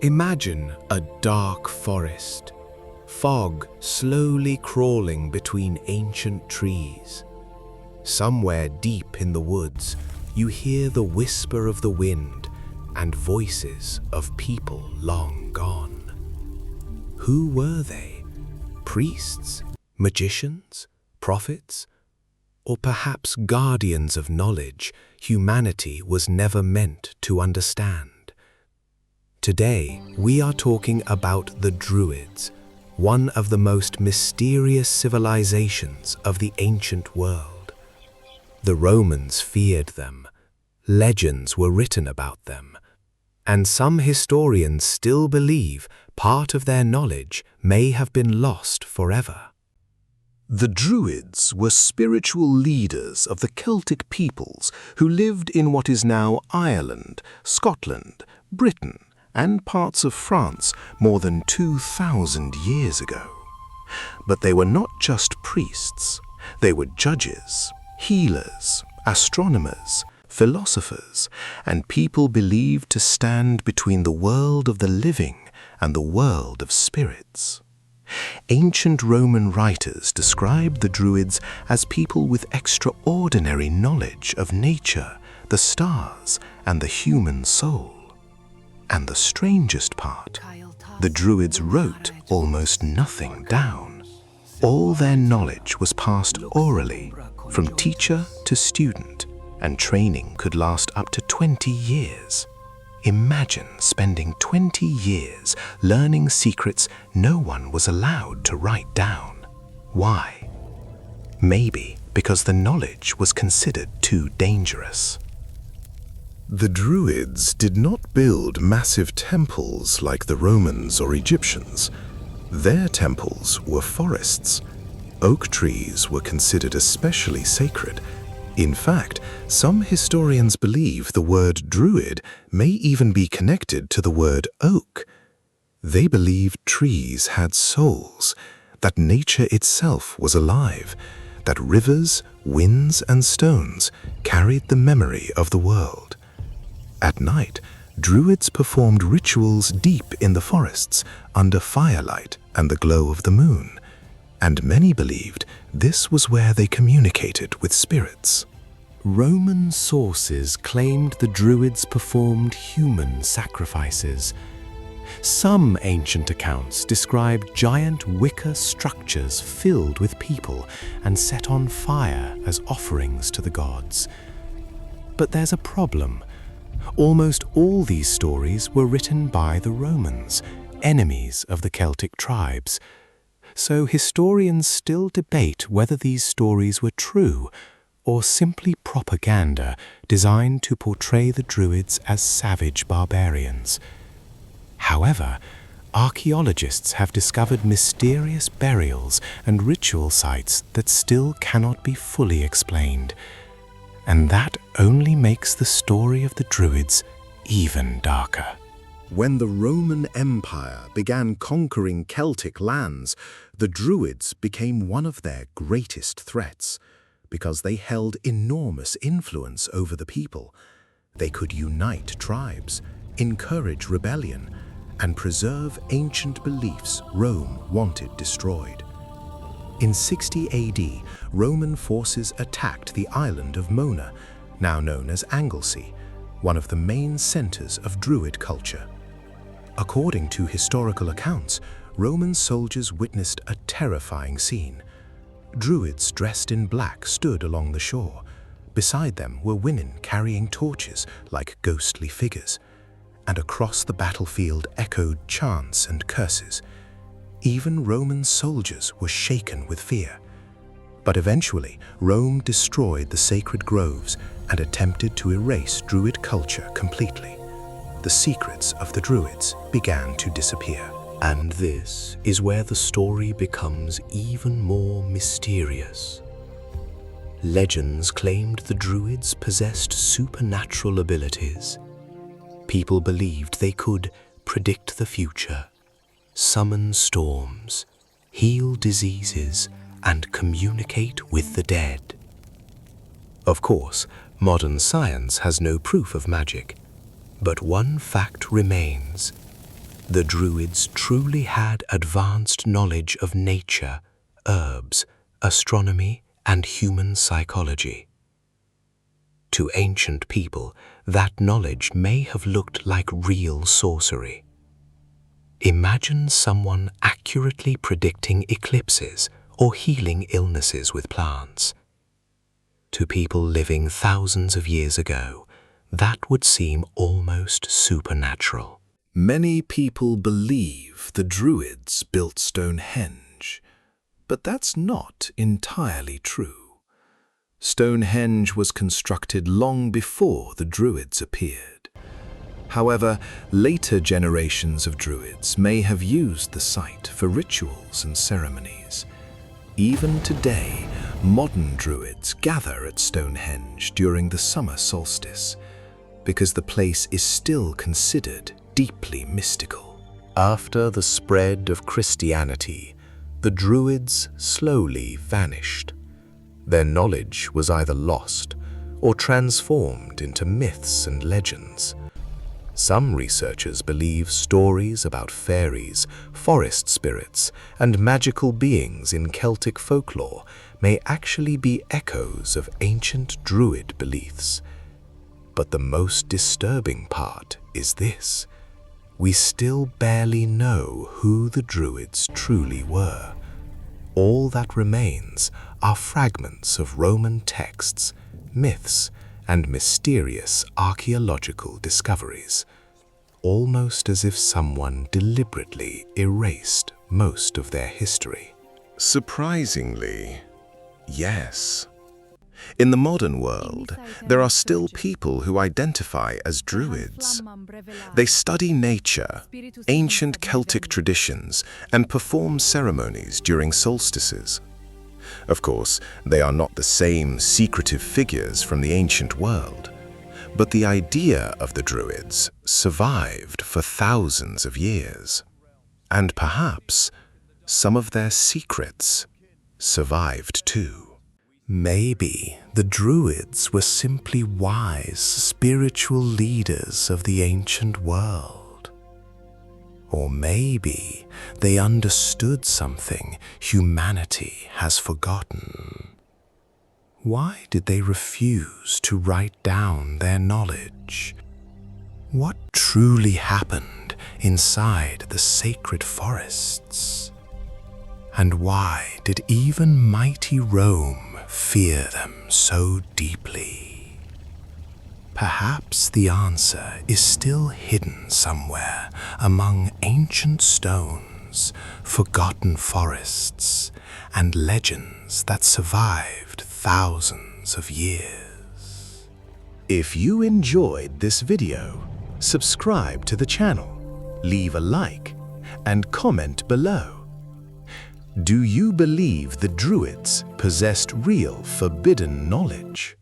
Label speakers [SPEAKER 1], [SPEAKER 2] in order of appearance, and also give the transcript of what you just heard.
[SPEAKER 1] Imagine a dark forest, fog slowly crawling between ancient trees. Somewhere deep in the woods, you hear the whisper of the wind and voices of people long gone. Who were they? Priests? Magicians? Prophets? Or perhaps guardians of knowledge humanity was never meant to understand? Today, we are talking about the Druids, one of the most mysterious civilizations of the ancient world. The Romans feared them, legends were written about them, and some historians still believe part of their knowledge may have been lost forever.
[SPEAKER 2] The Druids were spiritual leaders of the Celtic peoples who lived in what is now Ireland, Scotland, Britain, and parts of France more than 2,000 years ago. But they were not just priests. They were judges, healers, astronomers, philosophers, and people believed to stand between the world of the living and the world of spirits. Ancient Roman writers described the Druids as people with extraordinary knowledge of nature, the stars, and the human soul. And the strangest part, the Druids wrote almost nothing down. All their knowledge was passed orally, from teacher to student, and training could last up to 20 years. Imagine spending 20 years learning secrets no one was allowed to write down. Why? Maybe because the knowledge was considered too dangerous.
[SPEAKER 3] The Druids did not build massive temples like the Romans or Egyptians. Their temples were forests. Oak trees were considered especially sacred. In fact, some historians believe the word Druid may even be connected to the word oak. They believed trees had souls, that nature itself was alive, that rivers, winds, and stones carried the memory of the world. At night, Druids performed rituals deep in the forests, under firelight and the glow of the moon, and many believed this was where they communicated with spirits.
[SPEAKER 1] Roman sources claimed the Druids performed human sacrifices. Some ancient accounts describe giant wicker structures filled with people and set on fire as offerings to the gods. But there's a problem. Almost all these stories were written by the Romans, enemies of the Celtic tribes. So historians still debate whether these stories were true or simply propaganda designed to portray the Druids as savage barbarians. However, archaeologists have discovered mysterious burials and ritual sites that still cannot be fully explained. And that only makes the story of the Druids even darker.
[SPEAKER 2] When the Roman Empire began conquering Celtic lands, the Druids became one of their greatest threats because they held enormous influence over the people. They could unite tribes, encourage rebellion, and preserve ancient beliefs Rome wanted destroyed. In 60 AD, Roman forces attacked the island of Mona, now known as Anglesey, one of the main centers of Druid culture. According to historical accounts, Roman soldiers witnessed a terrifying scene. Druids dressed in black stood along the shore. Beside them were women carrying torches like ghostly figures, and across the battlefield echoed chants and curses. Even Roman soldiers were shaken with fear. But eventually, Rome destroyed the sacred groves and attempted to erase Druid culture completely. The secrets of the Druids began to disappear.
[SPEAKER 1] And this is where the story becomes even more mysterious. Legends claimed the Druids possessed supernatural abilities. People believed they could predict the future, summon storms, heal diseases, and communicate with the dead. Of course, modern science has no proof of magic, but one fact remains. The Druids truly had advanced knowledge of nature, herbs, astronomy, and human psychology. To ancient people, that knowledge may have looked like real sorcery. Imagine someone accurately predicting eclipses or healing illnesses with plants. To people living thousands of years ago, that would seem almost supernatural.
[SPEAKER 2] Many people believe the Druids built Stonehenge, but that's not entirely true. Stonehenge was constructed long before the Druids appeared. However, later generations of Druids may have used the site for rituals and ceremonies. Even today, modern Druids gather at Stonehenge during the summer solstice, because the place is still considered deeply mystical.
[SPEAKER 1] After the spread of Christianity, the Druids slowly vanished. Their knowledge was either lost or transformed into myths and legends. Some researchers believe stories about fairies, forest spirits, and magical beings in Celtic folklore may actually be echoes of ancient Druid beliefs. But the most disturbing part is this: we still barely know who the Druids truly were. All that remains are fragments of Roman texts, myths, and mysterious archaeological discoveries, almost as if someone deliberately erased most of their history.
[SPEAKER 2] Surprisingly, yes. In the modern world, there are still people who identify as Druids. They study nature, ancient Celtic traditions, and perform ceremonies during solstices. Of course, they are not the same secretive figures from the ancient world, but the idea of the Druids survived for thousands of years. And perhaps some of their secrets survived too.
[SPEAKER 1] Maybe the Druids were simply wise spiritual leaders of the ancient world. Or maybe they understood something humanity has forgotten. Why did they refuse to write down their knowledge? What truly happened inside the sacred forests? And why did even mighty Rome fear them so deeply? Perhaps the answer is still hidden somewhere among ancient stones, forgotten forests, and legends that survived thousands of years.
[SPEAKER 2] If you enjoyed this video, subscribe to the channel, leave a like, and comment below. Do you believe the Druids possessed real forbidden knowledge?